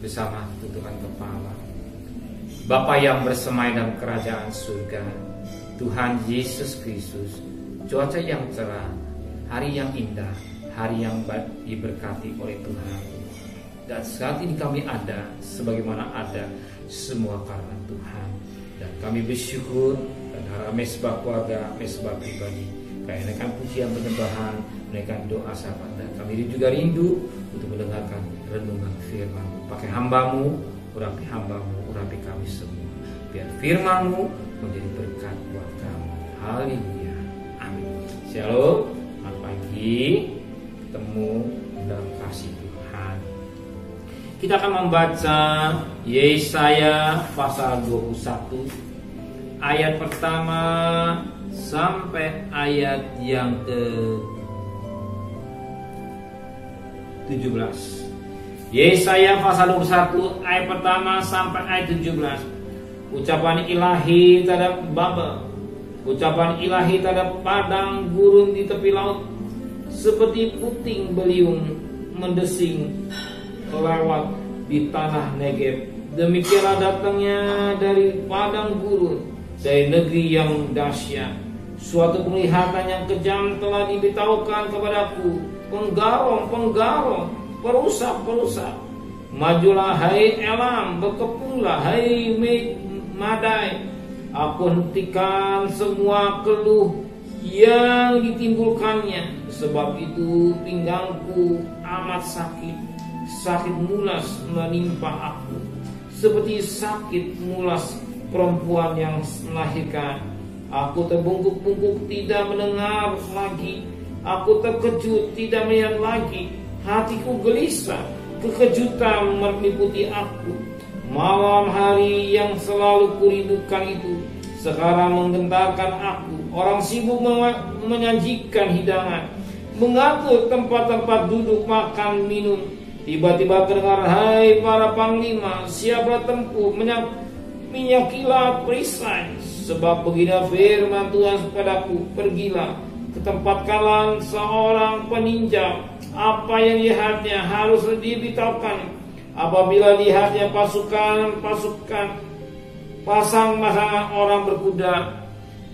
bersama tutupan kepala. Bapa yang bersemayam dalam kerajaan surga, Tuhan Yesus Kristus, cuaca yang cerah, hari yang indah, hari yang diberkati oleh Tuhan. Dan saat ini kami ada sebagaimana ada semua karena Tuhan. Dan kami bersyukur dan harap mesbah keluarga, mesbah pribadi, menaikkan pujian penyembahan, menaikkan doa sahabat. Dan kami juga rindu untuk mendengarkan renungan firman. Pakai hambamu, urapi hambamu, urapi kami semua. Biar firman-Mu menjadi berkat buat kami. Haleluya. Amin. Shalom. Selamat pagi. Ketemu dalam kasih Tuhan. Kita akan membaca Yesaya pasal 21 ayat pertama sampai ayat yang ke-17. Yesaya pasal 21 ayat pertama sampai ayat 17. Ucapan ilahi terhadap Babel, ucapan ilahi terhadap padang gurun di tepi laut, seperti puting beliung mendesing lewat di tanah Negeb. Demikianlah datangnya dari padang gurun, dari negeri yang dahsyat. Suatu penglihatan yang kejam telah diberitahukan kepadaku. Penggarong, perusak. Majulah hai Elam, berkepunglah hai Madai. Aku hentikan semua keluh yang ditimbulkannya. Sebab itu pinggangku amat sakit, sakit mulas menimpa aku, seperti sakit mulas perempuan yang melahirkan. Aku terbungkuk-bungkuk, tidak mendengar lagi. Aku terkejut, tidak melihat lagi. Hatiku gelisah, kekejutan meliputi aku. Malam hari yang selalu kurindukan itu sekarang menggentarkan aku. Orang sibuk menyajikan hidangan, mengatur tempat-tempat duduk makan minum. Tiba-tiba terdengar, hai para panglima, siaplah tempur, minyakilah perisai. Sebab begini firman Tuhan kepadaku, pergilah, ketempatkanlah seorang peninjau. Apa yang dilihatnya harus diberitahukan. Apabila lihatnya pasukan, pasang-pasangan orang berkuda,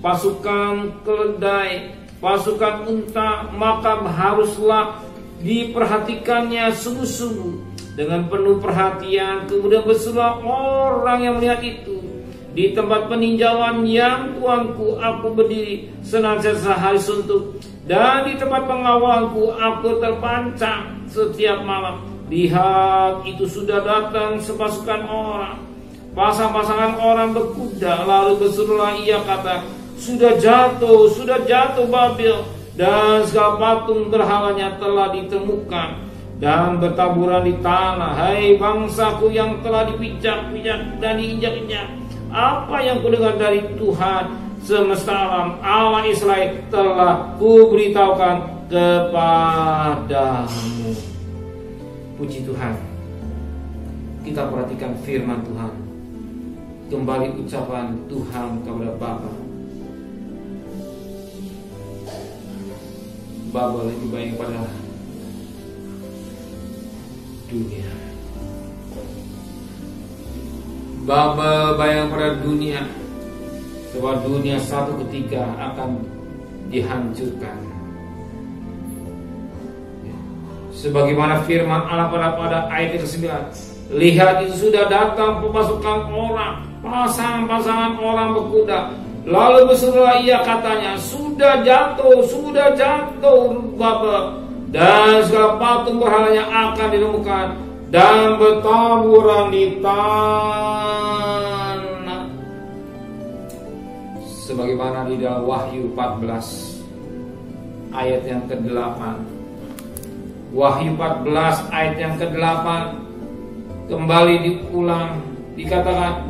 pasukan keledai, pasukan unta, maka haruslah diperhatikannya sungguh-sungguh dengan penuh perhatian. Kemudian berselah orang yang melihat itu. Di tempat peninjauan yang tuanku aku berdiri senantiasa hari suntuk, dan di tempat pengawalanku aku terpancang setiap malam. Lihat, itu sudah datang sepasukan orang, pasang-pasangan orang berkuda. Lalu berserulah ia kata, sudah jatuh Babel, dan segala patung berhalanya telah ditemukan dan bertaburan di tanah. Hai bangsaku yang telah dipijak-pijak dan diinjak-injak, apa yang kudengar dari Tuhan semesta alam, Allah Israel, telah kuberitahukan kepadamu. Puji Tuhan. Kita perhatikan firman Tuhan. Kembali ucapan Tuhan kepada Bapa. Babel itu bayang pada dunia. Babel bayang pada dunia. Sebab dunia satu ketika akan dihancurkan. Sebagaimana firman Allah pada ayat ke-9. Lihat, itu sudah datang pasukan orang, pasangan-pasangan orang berkuda. Lalu berserulah ia katanya, sudah jatuh Babel, dan segala patung berhalanya akan ditemukan dan bertaburan di tanah. Sebagaimana di dalam Wahyu 14 ayat yang ke-8. Wahyu 14 ayat yang ke-8 kembali diulang, dikatakan,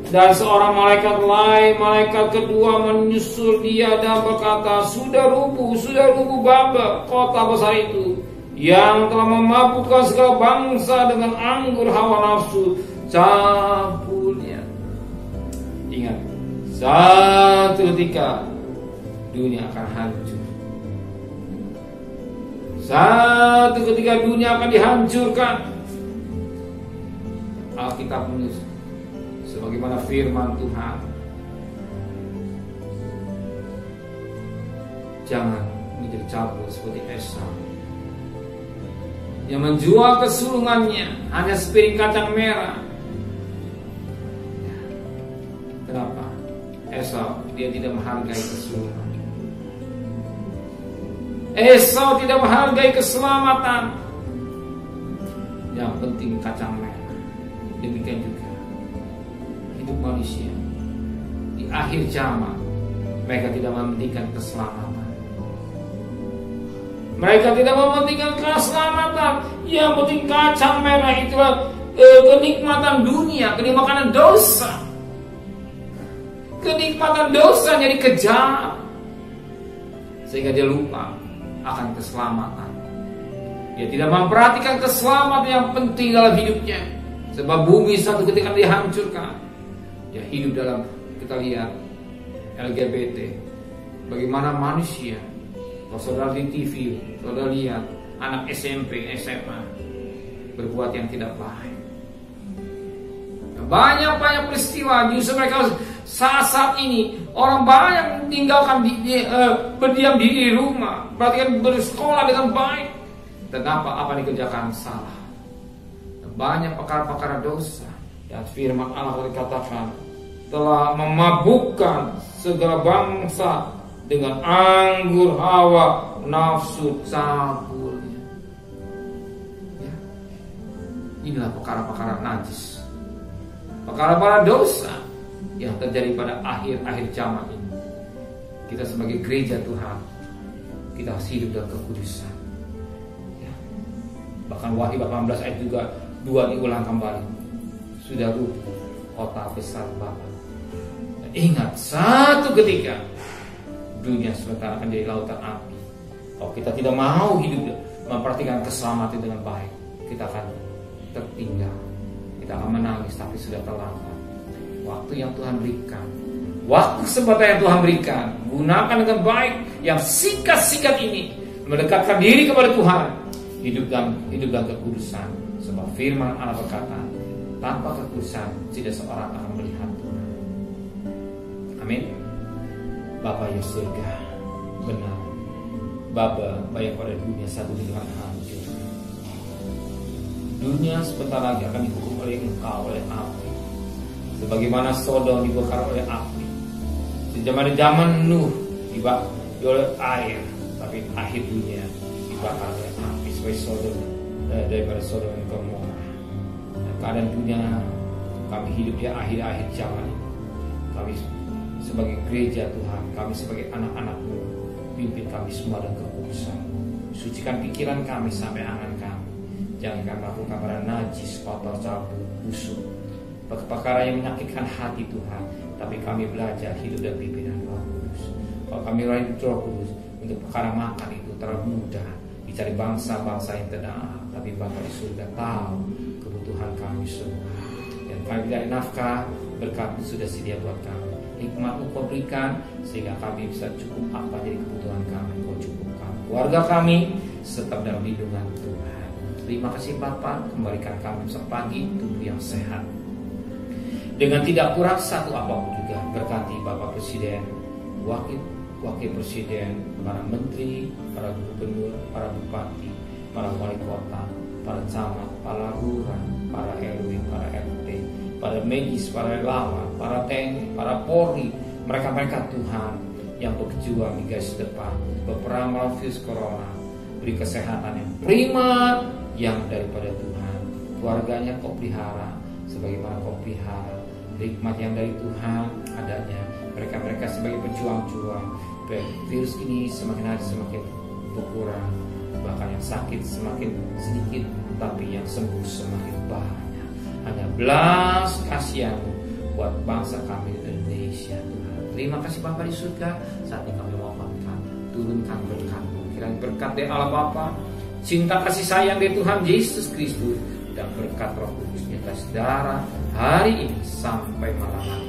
dan seorang malaikat lain, malaikat kedua menyusul dia dan berkata, sudah rubuh Babel, kota besar itu, yang telah memabukkan segala bangsa dengan anggur hawa nafsu cabulnya. Ingat, satu ketika dunia akan hancur. Satu ketika dunia akan dihancurkan. Alkitab menulis sebagaimana firman Tuhan, jangan menjadi cabul seperti Esau yang menjual kesulungannya hanya sepiring kacang merah. Kenapa? Esau dia tidak menghargai kesulungan. Esau tidak menghargai keselamatan. Yang penting kacang merah. Demikian juga hidup manusia di akhir zaman, mereka tidak mementingkan keselamatan. Mereka tidak mementingkan keselamatan. Yang penting kacang merah itulah kenikmatan dunia, kenikmatan dosa. Kenikmatan dosa jadi kejam, sehingga dia lupa akan keselamatan. Dia tidak memperhatikan keselamatan yang penting dalam hidupnya. Sebab bumi satu ketika dihancurkan. Dia hidup dalam, kita lihat LGBT. Bagaimana manusia, kalau saudara di TV, saudara lihat anak SMP, SMA berbuat yang tidak baik. Banyak peristiwa justru mereka saat ini orang banyak meninggalkan berdiam diri di rumah, perhatikan bersekolah dengan baik. Dan apa yang dikerjakan salah. Banyak perkara-perkara dosa yang firman Allah dikatakan telah memabukkan segala bangsa dengan anggur hawa nafsu cabulnya. Ya. Inilah perkara-perkara najis, perkara-perkara dosa yang terjadi pada akhir-akhir zaman ini. Kita sebagai gereja Tuhan, kita harus hidup dalam kekudusan. Ya. Bahkan Wahyu 18 ayat juga 2 diulang kembali. Sudah rubuh kota besar Babel. Ingat, satu ketika dunia sebentar akan jadi lautan api. Kalau kita tidak mau hidup memperhatikan keselamatan dengan baik, kita akan tertinggal. Kita akan menangis, tapi sudah terlambat. Waktu yang Tuhan berikan, waktu kesempatan yang Tuhan berikan, gunakan dengan baik. Yang singkat-singkat ini mendekatkan diri kepada Tuhan, hidup dalam kekudusan. Sebab firman Allah berkata, tanpa kekudusan tidak seorang akan melihat Tuhan. Amin. Bapa yang surga, benar, Bapa banyak pada dunia satu dengan hancur. Dunia sebentar lagi akan dihukum oleh Engkau, oleh api. Sebagaimana Sodom dibakar oleh api. Zaman Nuh dibakar oleh air, tapi akhir dunia dibakar oleh api sebagai Sodom, daripada Sodom dan Gomora. Keadaan dunia kami hidup di akhir-akhir zaman ini. Kami sebagai gereja Tuhan, kami sebagai anak-anak-Mu, pimpin kami semua dengan kekudusan. Sucikan pikiran kami sampai angan kami. Jangan kami melakukan perkara najis, kotor, cabul, busuk, perkara yang menyakitkan hati Tuhan. Tapi kami belajar hidup dan pimpinan Roh Kudus. Kalau kami hidup Roh Kudus, untuk perkara makan itu terlalu mudah dicari bangsa-bangsa yang tenang. Tapi Bapa di surga tahu kebutuhan kami semua. Dan kami dari nafkah, berkat sudah sedia buat kami. Hikmat Kau berikan sehingga kami bisa cukup apa jadi kebutuhan kami. Kau cukupkan keluarga kami tetap dalam lindungan Tuhan. Terima kasih Bapa, kembalikan kami sepagi tubuh yang sehat dengan tidak kurang satu apapun juga. Berkati Bapak Presiden, Wakil Presiden, para menteri, para gubernur, para bupati, para wali kota, para camat, para lurah, para RW, para RT, para medis, para relawan, para TNI, para Polri, mereka-mereka Tuhan yang berjuang di garis depan berperang melawan virus corona. Beri kesehatan yang prima yang daripada Tuhan. Keluarganya Kau pelihara sebagaimana Kau pelihara. Hikmat yang dari Tuhan adanya. Mereka-mereka sebagai pejuang-juang. Virus ini semakin hari semakin berkurang. Bahkan yang sakit semakin sedikit, tapi yang sembuh semakin banyak. Hanya belas kasihan-Mu buat bangsa kami di Indonesia Tuhan. Terima kasih Bapa di surga. Saat ini kami mohonkan, turunkan berkat-Mu. Kiranya berkat dari Allah Bapa, cinta kasih sayang dari Tuhan Yesus Kristus, dan berkat Roh Kudus di atas darah hari ini sampai malam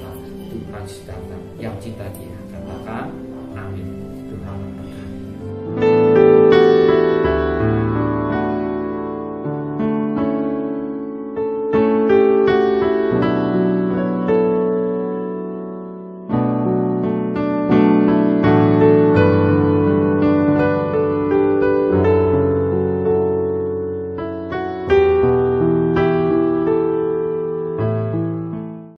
Tuhan datang yang cinta Dia. Katakan amin.